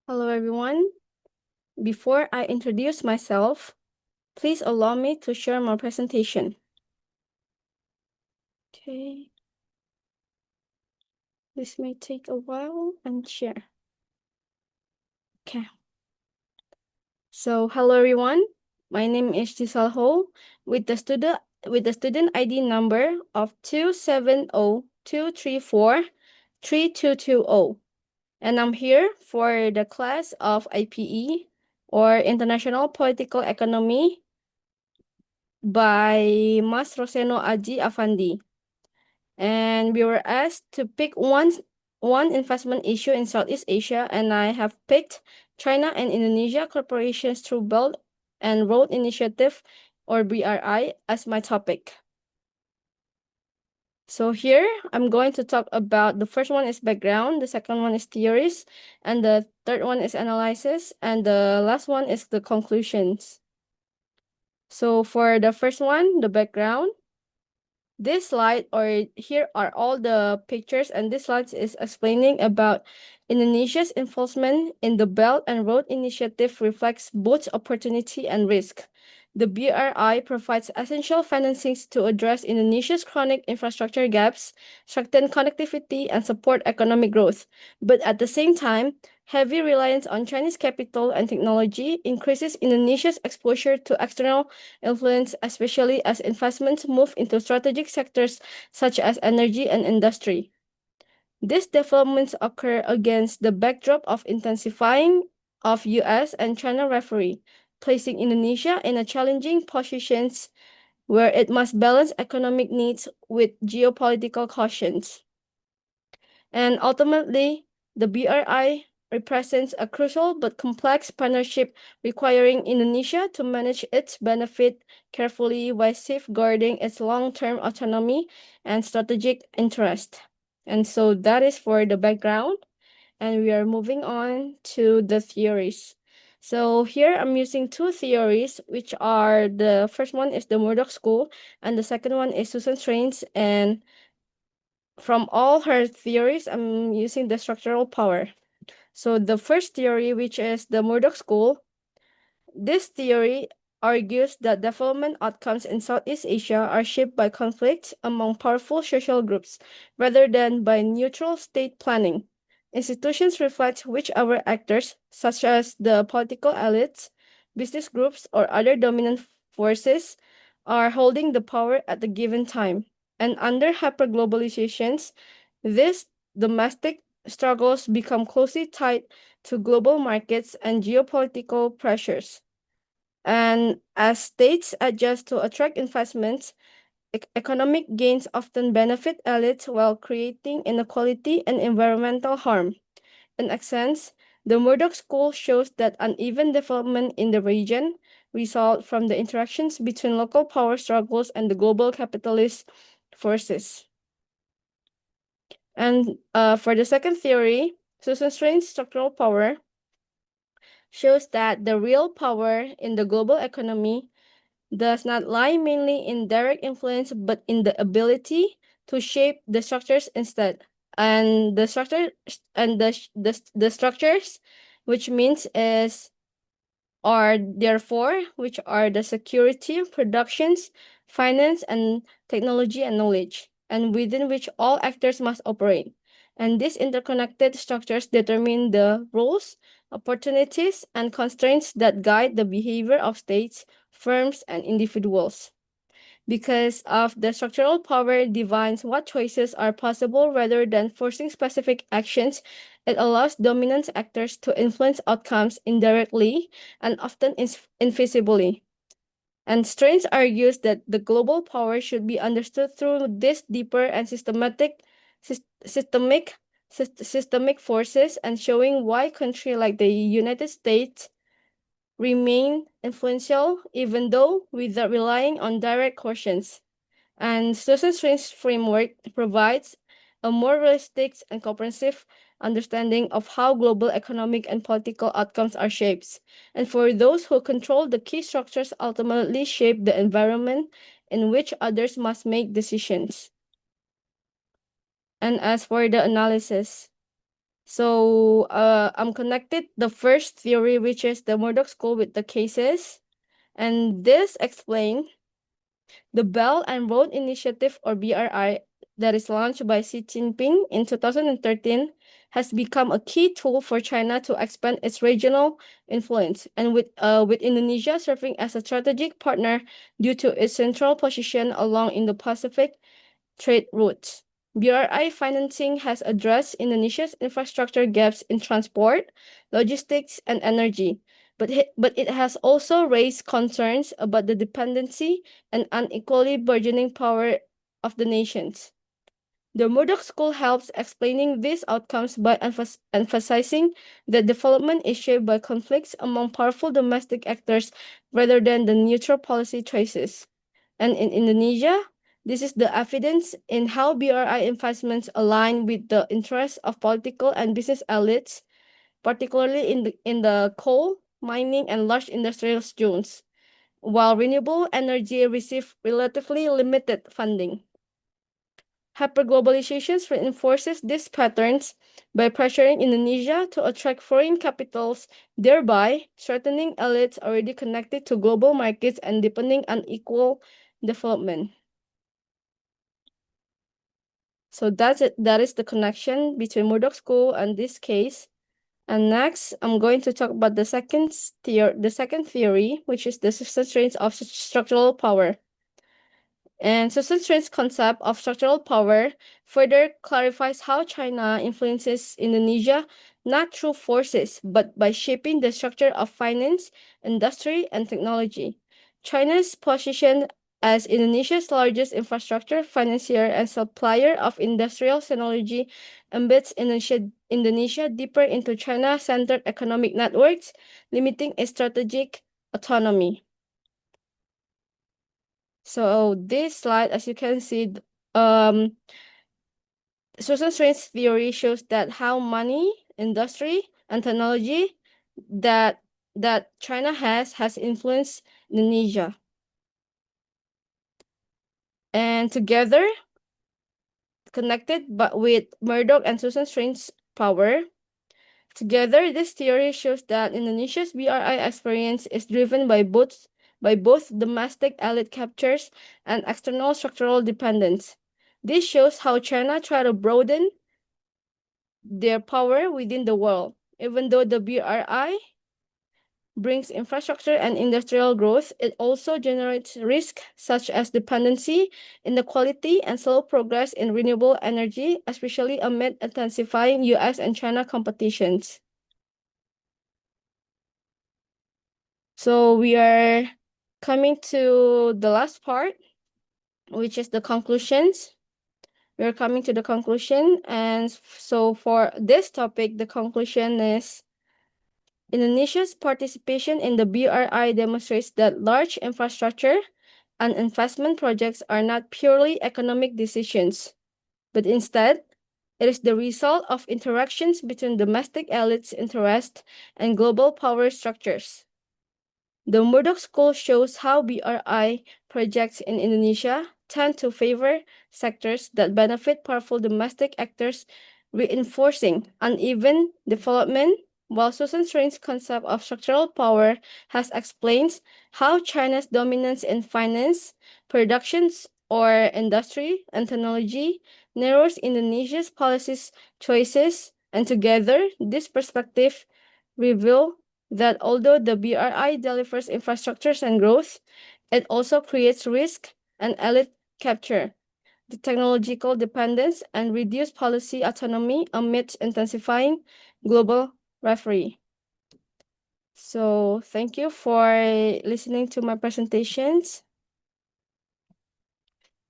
Hello, everyone. Before I introduce myself, please allow me to share my presentation. Okay. This may take a while and share. Okay. So, hello, everyone. My name is Giselle Ho with the student ID number of 270-234-3220. And I'm here for the class of IPE, or International Political Economy, by Mas Roseno Aji Affandi. And we were asked to pick one investment issue in Southeast Asia, and I have picked China and Indonesia corporations through Belt and Road Initiative, or BRI, as my topic. So here I'm going to talk about the first one is background, the second one is theories, and the third one is analysis, and the last one is the conclusions. So for the first one, the background, this slide, or here are all the pictures, and this slide is explaining about Indonesia's involvement in the Belt and Road Initiative reflects both opportunity and risk. The BRI provides essential financings to address Indonesia's chronic infrastructure gaps, strengthen connectivity, and support economic growth. But at the same time, heavy reliance on Chinese capital and technology increases Indonesia's exposure to external influence, especially as investments move into strategic sectors such as energy and industry. These developments occur against the backdrop of intensifying of US and China rivalry, placing Indonesia in a challenging position where it must balance economic needs with geopolitical cautions. And ultimately, the BRI represents a crucial but complex partnership requiring Indonesia to manage its benefit carefully while safeguarding its long-term autonomy and strategic interest. And so that is for the background, and we are moving on to the theories. So here I'm using two theories, which are the first one is the Murdoch School, and the second one is Susan Strain's. And from all her theories, I'm using the structural power. So the first theory, which is the Murdoch School, this theory argues that development outcomes in Southeast Asia are shaped by conflicts among powerful social groups rather than by neutral state planning. Institutions reflect which other actors, such as the political elites, business groups, or other dominant forces, are holding the power at the given time. And under hyperglobalizations, these domestic struggles become closely tied to global markets and geopolitical pressures. And as states adjust to attract investments, economic gains often benefit elites while creating inequality and environmental harm. In essence, the Murdoch School shows that uneven development in the region result from the interactions between local power struggles and the global capitalist forces. And for the second theory, Susan Strain's structural power shows that the real power in the global economy does not lie mainly in direct influence, but in the ability to shape the structures instead. And the structure and the structures, which means is are therefore, which are the security, productions, finance, and technology and knowledge, and within which all actors must operate. And these interconnected structures determine the roles, opportunities, and constraints that guide the behavior of states, firms, and individuals. Because of the structural power defines what choices are possible rather than forcing specific actions, it allows dominant actors to influence outcomes indirectly and often invisibly. And Strains argues that the global power should be understood through this deeper and systemic forces, and showing why countries like the United States remain influential even though without relying on direct cautions. And Susan Strain's framework provides a more realistic and comprehensive understanding of how global economic and political outcomes are shaped. And for those who control the key structures ultimately shape the environment in which others must make decisions. And as for the analysis, So I'm connected the first theory, which is the Murdoch School, with the cases. And this explains the Belt and Road Initiative, or BRI, that is launched by Xi Jinping in 2013 has become a key tool for China to expand its regional influence, and with Indonesia serving as a strategic partner due to its central position along Indo-Pacific trade routes. BRI financing has addressed Indonesia's infrastructure gaps in transport, logistics, and energy, but it has also raised concerns about the dependency and unequally burgeoning power of the nations. The Murdoch School helps explaining these outcomes by emphasizing that development is shaped by conflicts among powerful domestic actors rather than the neutral policy choices. And in Indonesia, this is the evidence in how BRI investments align with the interests of political and business elites, particularly in the coal, mining, and large industrial zones, while renewable energy receive relatively limited funding. Hyperglobalization reinforces these patterns by pressuring Indonesia to attract foreign capitals, thereby strengthening elites already connected to global markets and deepening unequal development. So that's it. That is the connection between Murdoch School and this case. And next, I'm going to talk about the second theory, which is the substrains of structural power. And Susan Strain's concept of structural power further clarifies how China influences Indonesia not through forces, but by shaping the structure of finance, industry, and technology. China's position as Indonesia's largest infrastructure financier and supplier of industrial technology embeds Indonesia deeper into China-centered economic networks, limiting its strategic autonomy. So this slide, as you can see, Susan Strain's theory shows that how money, industry, and technology that China has influenced Indonesia. And together, connected but with Murdoch and Susan Strain's power, together this theory shows that Indonesia's BRI experience is driven by both domestic elite captures and external structural dependence. This shows how China tried to broaden their power within the world. Even though the BRI brings infrastructure and industrial growth, it also generates risk such as dependency, inequality, and slow progress in renewable energy, especially amid intensifying US and China competitions. So we are coming to the last part, which is the conclusions. We're coming to the conclusion. And so for this topic, the conclusion is Indonesia's participation in the BRI demonstrates that large infrastructure and investment projects are not purely economic decisions, but instead, it is the result of interactions between domestic elites' interests and global power structures. The Murdoch School shows how BRI projects in Indonesia tend to favor sectors that benefit powerful domestic actors, reinforcing uneven development, while Susan Strain's concept of structural power has explained how China's dominance in finance, productions, or industry and technology narrows Indonesia's policies choices, and together, this perspective reveal that although the BRI delivers infrastructures and growth, it also creates risk and elite capture, the technological dependence, and reduced policy autonomy amidst intensifying global rivalry. So thank you for listening to my presentations.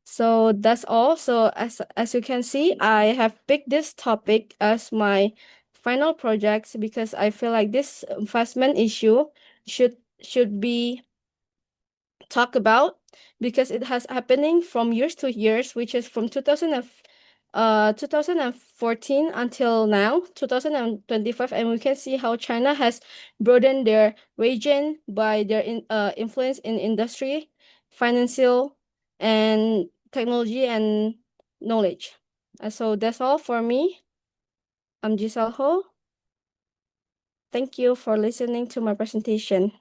So that's all. So as you can see, I have picked this topic as my final project because I feel like this investment issue should be talked about because it has happening from years to years, which is from 2014 until now, 2025, and we can see how China has broadened their region by their influence in industry, financial, and technology and knowledge. So that's all for me. I'm Giselle Ho. Thank you for listening to my presentation.